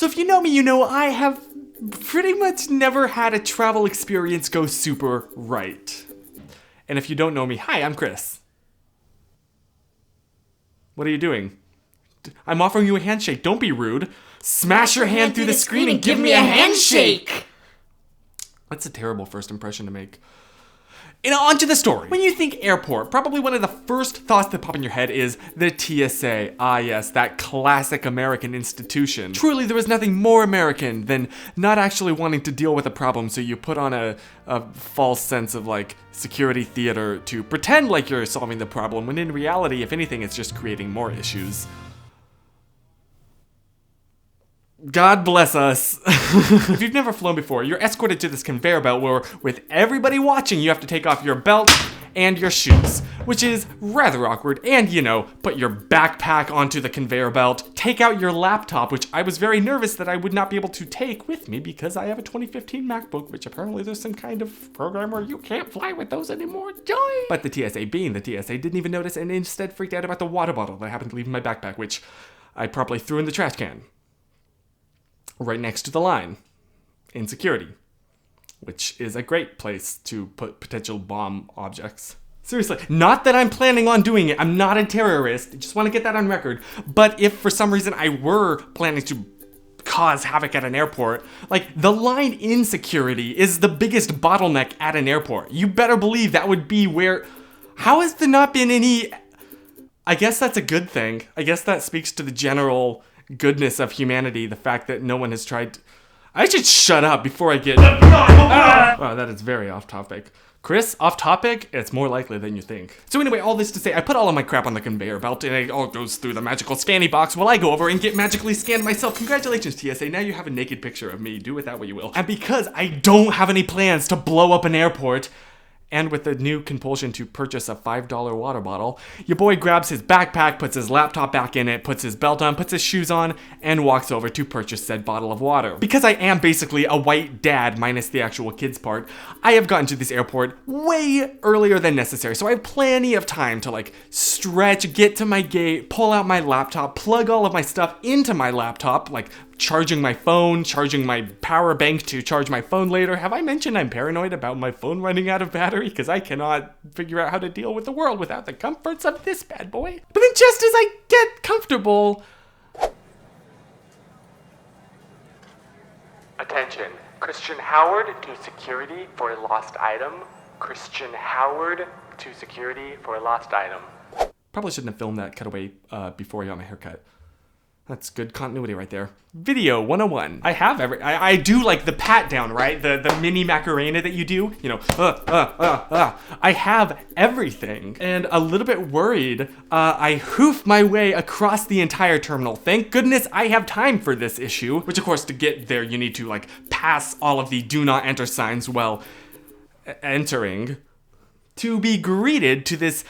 So if you know me, you know I have pretty much never had a travel experience go super right. And if you don't know me, hi, I'm Chris. What are you doing? I'm offering you a handshake. Don't be rude. Smash your hand through the screen and give me a handshake! That's a terrible first impression to make. And on to the story. When you think airport, probably one of the first thoughts that pop in your head is the TSA. Ah yes, that classic American institution. Truly, there is nothing more American than not actually wanting to deal with a problem, so you put on a false sense of like security theater to pretend like you're solving the problem, when in reality, if anything, it's just creating more issues. God bless us. If you've never flown before, you're escorted to this conveyor belt where, with everybody watching, you have to take off your belt and your shoes, which is rather awkward. And, you know, put your backpack onto the conveyor belt, take out your laptop, which I was very nervous that I would not be able to take with me because I have a 2015 MacBook, which apparently there's some kind of program where you can't fly with those anymore. Joy! But the TSA, being the TSA, didn't even notice and instead freaked out about the water bottle that I happened to leave in my backpack, which I promptly threw in the trash can. Right next to the line in security, which is a great place to put potential bomb objects. Seriously, not that I'm planning on doing it. I'm not a terrorist. I just want to get that on record. But if for some reason I were planning to cause havoc at an airport, like the line in security is the biggest bottleneck at an airport. You better believe that would be where... How has there not been any... I guess that's a good thing. I guess that speaks to the general goodness of humanity, the fact that no one has tried to... I should shut up before I get... Wow, that is very off topic. Chris, off topic? It's more likely than you think. So anyway, all this to say, I put all of my crap on the conveyor belt and it all goes through the magical scanning box while I go over and get magically scanned myself. Congratulations, TSA, now you have a naked picture of me. Do with that what you will. And because I don't have any plans to blow up an airport, and with the new compulsion to purchase a $5 water bottle, your boy grabs his backpack, puts his laptop back in it, puts his belt on, puts his shoes on, and walks over to purchase said bottle of water. Because I am basically a white dad minus the actual kids part, I have gotten to this airport way earlier than necessary, so I have plenty of time to like stretch, get to my gate, pull out my laptop, plug all of my stuff into my laptop, like charging my phone, charging my power bank to charge my phone later. Have I mentioned I'm paranoid about my phone running out of battery? Because I cannot figure out how to deal with the world without the comforts of this bad boy. But then just as I get comfortable... Attention, Christian Howard to security for a lost item. Christian Howard to security for a lost item. Probably shouldn't have filmed that cutaway before I got my haircut. That's good continuity right there. Video 101. I do like the pat down, right? The mini Macarena that you do. You know, I have everything. And a little bit worried, I hoof my way across the entire terminal. Thank goodness I have time for this issue. Which of course, to get there, you need to like pass all of the do not enter signs while entering. To be greeted to this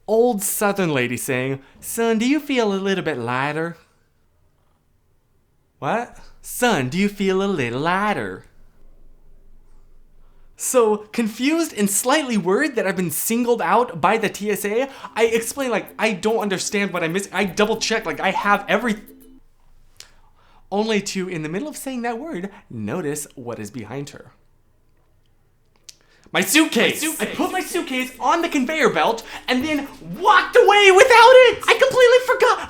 old Southern lady saying, "Son, do you feel a little bit lighter?" What? "Son, do you feel a little lighter?" So, confused and slightly worried that I've been singled out by the TSA, I explain like, I don't understand what I missed. I double check like I have everything. Only to, in the middle of saying that word, notice what is behind her. My suitcase! I put my suitcase on the conveyor belt and then walked away without it! I completely forgot!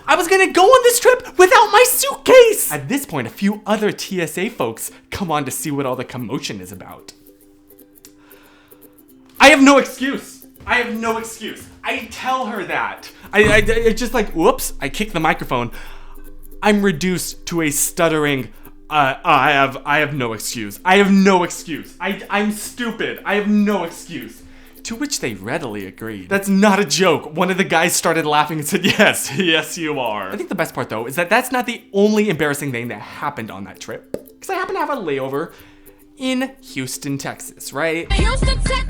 I was gonna go on this trip without my suitcase! At this point, a few other TSA folks come on to see what all the commotion is about. I have no excuse! I tell her that. I just like, whoops, I kick the microphone. I'm reduced to a stuttering... I have no excuse. I'm stupid. I have no excuse. To which they readily agreed. That's not a joke. One of the guys started laughing and said, yes you are. I think the best part though is that that's not the only embarrassing thing that happened on that trip. Because I happen to have a layover in Houston, Texas, right? Houston, Texas,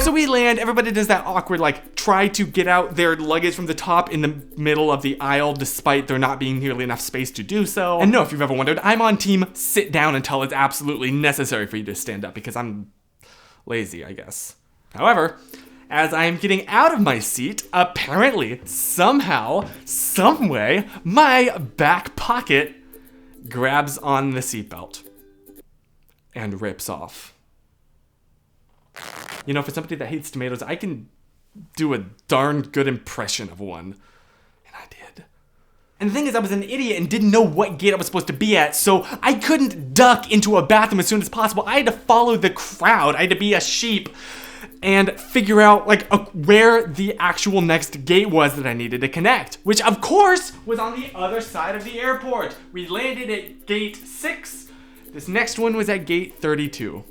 so we land, everybody does that awkward, like, try to get out their luggage from the top in the middle of the aisle despite there not being nearly enough space to do so. And no, if you've ever wondered, I'm on team sit down until it's absolutely necessary for you to stand up because I'm lazy, I guess. However, as I'm getting out of my seat, apparently, somehow, someway, my back pocket grabs on the seatbelt, and rips off. You know, for somebody that hates tomatoes, I can do a darn good impression of one. And I did. And the thing is, I was an idiot and didn't know what gate I was supposed to be at, so I couldn't duck into a bathroom as soon as possible. I had to follow the crowd. I had to be a sheep and figure out where the actual next gate was that I needed to connect, which of course was on the other side of the airport. We landed at gate 6. This next one was at gate 32.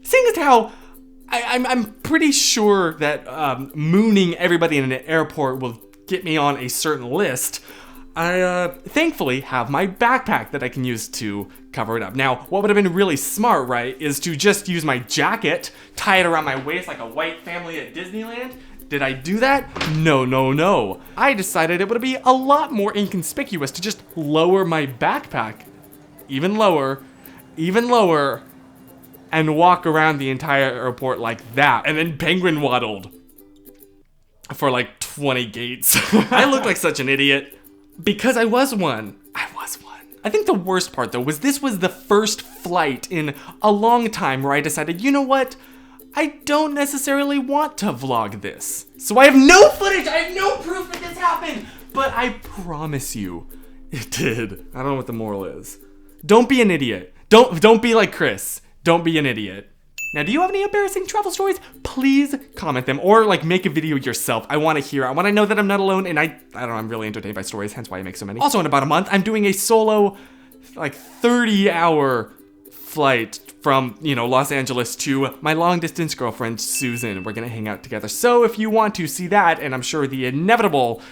Seeing as how I'm pretty sure that mooning everybody in an airport will get me on a certain list, I thankfully have my backpack that I can use to cover it up. Now, what would have been really smart, right, is to just use my jacket, tie it around my waist like a white family at Disneyland. Did I do that? No. I decided it would be a lot more inconspicuous to just lower my backpack even lower, and walk around the entire airport like that. And then penguin waddled for like 20 gates. I look like such an idiot because I was one. I think the worst part though was this was the first flight in a long time where I decided, you know what? I don't necessarily want to vlog this. So I have no footage, I have no proof that this happened, but I promise you it did. I don't know what the moral is. Don't be an idiot. Don't be like Chris. Don't be an idiot. Now, do you have any embarrassing travel stories? Please comment them or like make a video yourself. I want to hear. I want to know that I'm not alone, and I don't know, I'm really entertained by stories, hence why I make so many. Also, in about a month, I'm doing a solo, like 30-hour flight from, Los Angeles to my long-distance girlfriend, Susan. We're gonna hang out together. So if you want to see that, and I'm sure the inevitable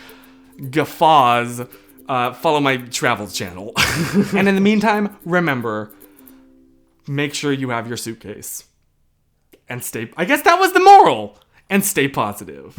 guffaws, follow my travels channel. And in the meantime, remember, make sure you have your suitcase. And I guess that was the moral. And stay positive.